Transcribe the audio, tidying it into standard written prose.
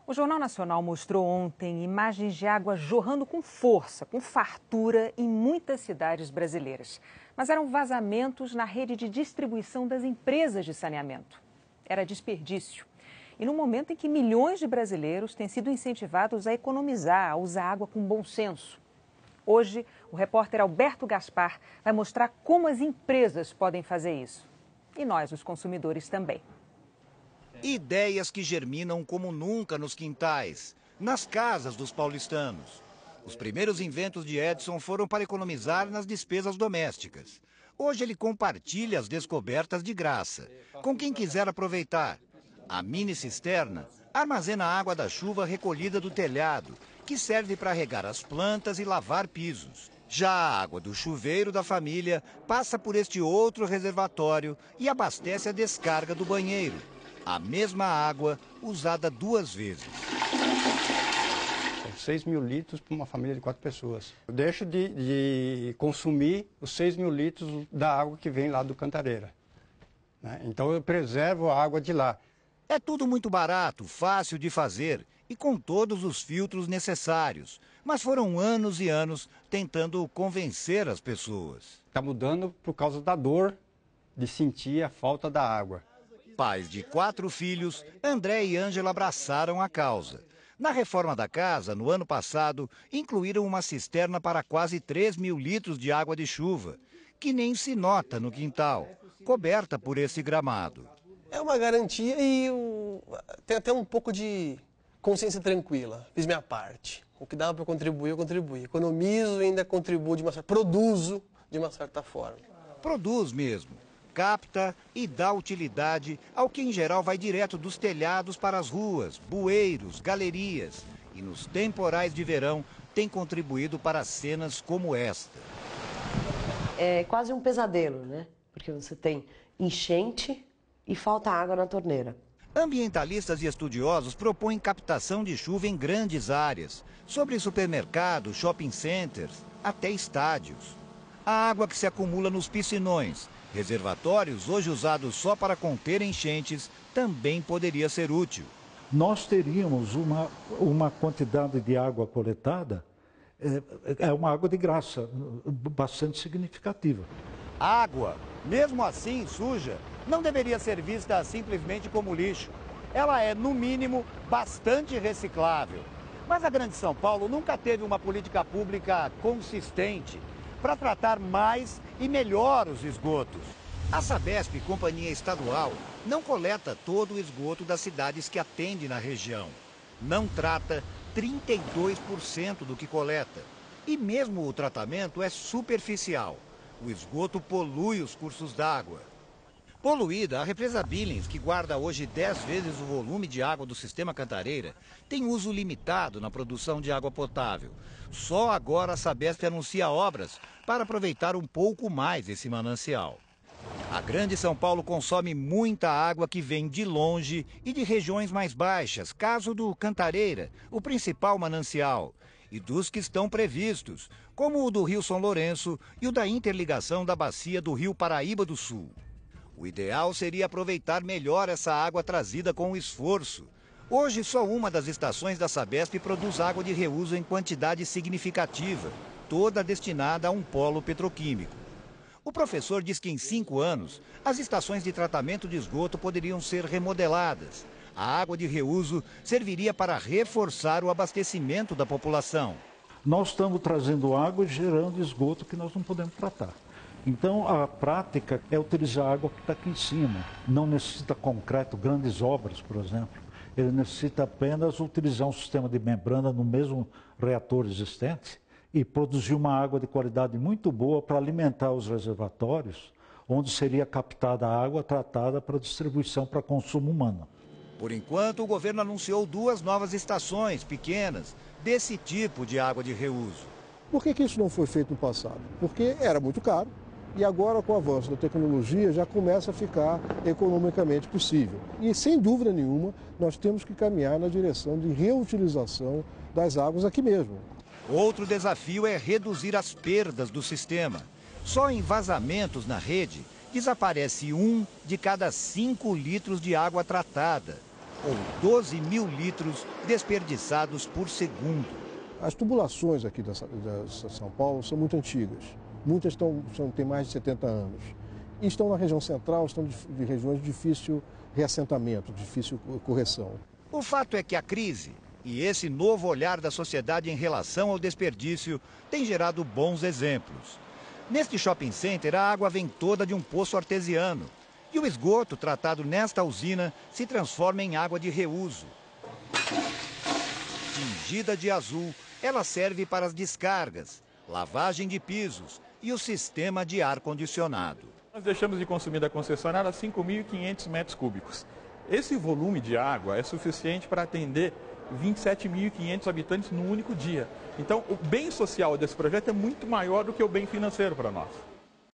O Jornal Nacional mostrou ontem imagens de água jorrando com força, com fartura em muitas cidades brasileiras. Mas eram vazamentos na rede de distribuição das empresas de saneamento. Era desperdício. E no momento em que milhões de brasileiros têm sido incentivados a economizar, a usar água com bom senso. Hoje, o repórter Alberto Gaspar vai mostrar como as empresas podem fazer isso. E nós, os consumidores, também. Ideias que germinam como nunca nos quintais, nas casas dos paulistanos. Os primeiros inventos de Edson foram para economizar nas despesas domésticas. Hoje ele compartilha as descobertas de graça, com quem quiser aproveitar. A mini cisterna armazena a água da chuva recolhida do telhado, que serve para regar as plantas e lavar pisos. Já a água do chuveiro da família passa por este outro reservatório e abastece a descarga do banheiro. A mesma água usada 2 vezes. 6 mil litros para uma família de 4 pessoas. Eu deixo de consumir os 6 mil litros da água que vem lá do Cantareira, né? Então eu preservo a água de lá. É tudo muito barato, fácil de fazer e com todos os filtros necessários. Mas foram anos e anos tentando convencer as pessoas. Está mudando por causa da dor de sentir a falta da água. Pais de 4 filhos, André e Ângela abraçaram a causa. Na reforma da casa, no ano passado, incluíram uma cisterna para quase 3 mil litros de água de chuva, que nem se nota no quintal, coberta por esse gramado. É uma garantia e tem até um pouco de consciência tranquila. Fiz minha parte. O que dava para contribuir, eu contribuí. Economizo e ainda contribuo produzo de uma certa forma. Produz mesmo. Capta e dá utilidade ao que em geral vai direto dos telhados para as ruas, bueiros, galerias. E nos temporais de verão tem contribuído para cenas como esta. É quase um pesadelo, né? Porque você tem enchente e falta água na torneira. Ambientalistas e estudiosos propõem captação de chuva em grandes áreas, sobre supermercados, shopping centers, até estádios. A água que se acumula nos piscinões, reservatórios hoje usados só para conter enchentes, também poderia ser útil. Nós teríamos uma quantidade de água coletada, é uma água de graça, bastante significativa. Água, mesmo assim suja, não deveria ser vista simplesmente como lixo. Ela é, no mínimo, bastante reciclável. Mas a Grande São Paulo nunca teve uma política pública consistente para tratar mais e melhor os esgotos. A Sabesp, companhia estadual, não coleta todo o esgoto das cidades que atende na região. Não trata 32% do que coleta. E mesmo o tratamento é superficial. O esgoto polui os cursos d'água. Poluída, a represa Billings, que guarda hoje 10 vezes o volume de água do sistema Cantareira, tem uso limitado na produção de água potável. Só agora a Sabesp anuncia obras para aproveitar um pouco mais esse manancial. A Grande São Paulo consome muita água que vem de longe e de regiões mais baixas, caso do Cantareira, o principal manancial, e dos que estão previstos, como o do Rio São Lourenço e o da interligação da bacia do Rio Paraíba do Sul. O ideal seria aproveitar melhor essa água trazida com esforço. Hoje, só uma das estações da Sabesp produz água de reuso em quantidade significativa, toda destinada a um polo petroquímico. O professor diz que em 5 anos, as estações de tratamento de esgoto poderiam ser remodeladas. A água de reuso serviria para reforçar o abastecimento da população. Nós estamos trazendo água e gerando esgoto que nós não podemos tratar. Então, a prática é utilizar a água que está aqui em cima. Não necessita concreto, grandes obras, por exemplo. Ele necessita apenas utilizar um sistema de membrana no mesmo reator existente e produzir uma água de qualidade muito boa para alimentar os reservatórios, onde seria captada a água tratada para distribuição para consumo humano. Por enquanto, o governo anunciou 2 novas estações pequenas desse tipo de água de reuso. Por que isso não foi feito no passado? Porque era muito caro e agora, com o avanço da tecnologia, já começa a ficar economicamente possível. E, sem dúvida nenhuma, nós temos que caminhar na direção de reutilização das águas aqui mesmo. Outro desafio é reduzir as perdas do sistema. Só em vazamentos na rede, desaparece 1 de cada 5 litros de água tratada. ou 12 mil litros desperdiçados por segundo. As tubulações aqui da São Paulo são muito antigas. Muitas têm mais de 70 anos. E estão na região central, estão de regiões de difícil reassentamento, difícil correção. O fato é que a crise e esse novo olhar da sociedade em relação ao desperdício tem gerado bons exemplos. Neste shopping center, a água vem toda de um poço artesiano. E o esgoto tratado nesta usina se transforma em água de reuso. Tingida de azul, ela serve para as descargas, lavagem de pisos e o sistema de ar-condicionado. Nós deixamos de consumir da concessionária 5.500 metros cúbicos. Esse volume de água é suficiente para atender 27.500 habitantes num único dia. Então, o bem social desse projeto é muito maior do que o bem financeiro para nós.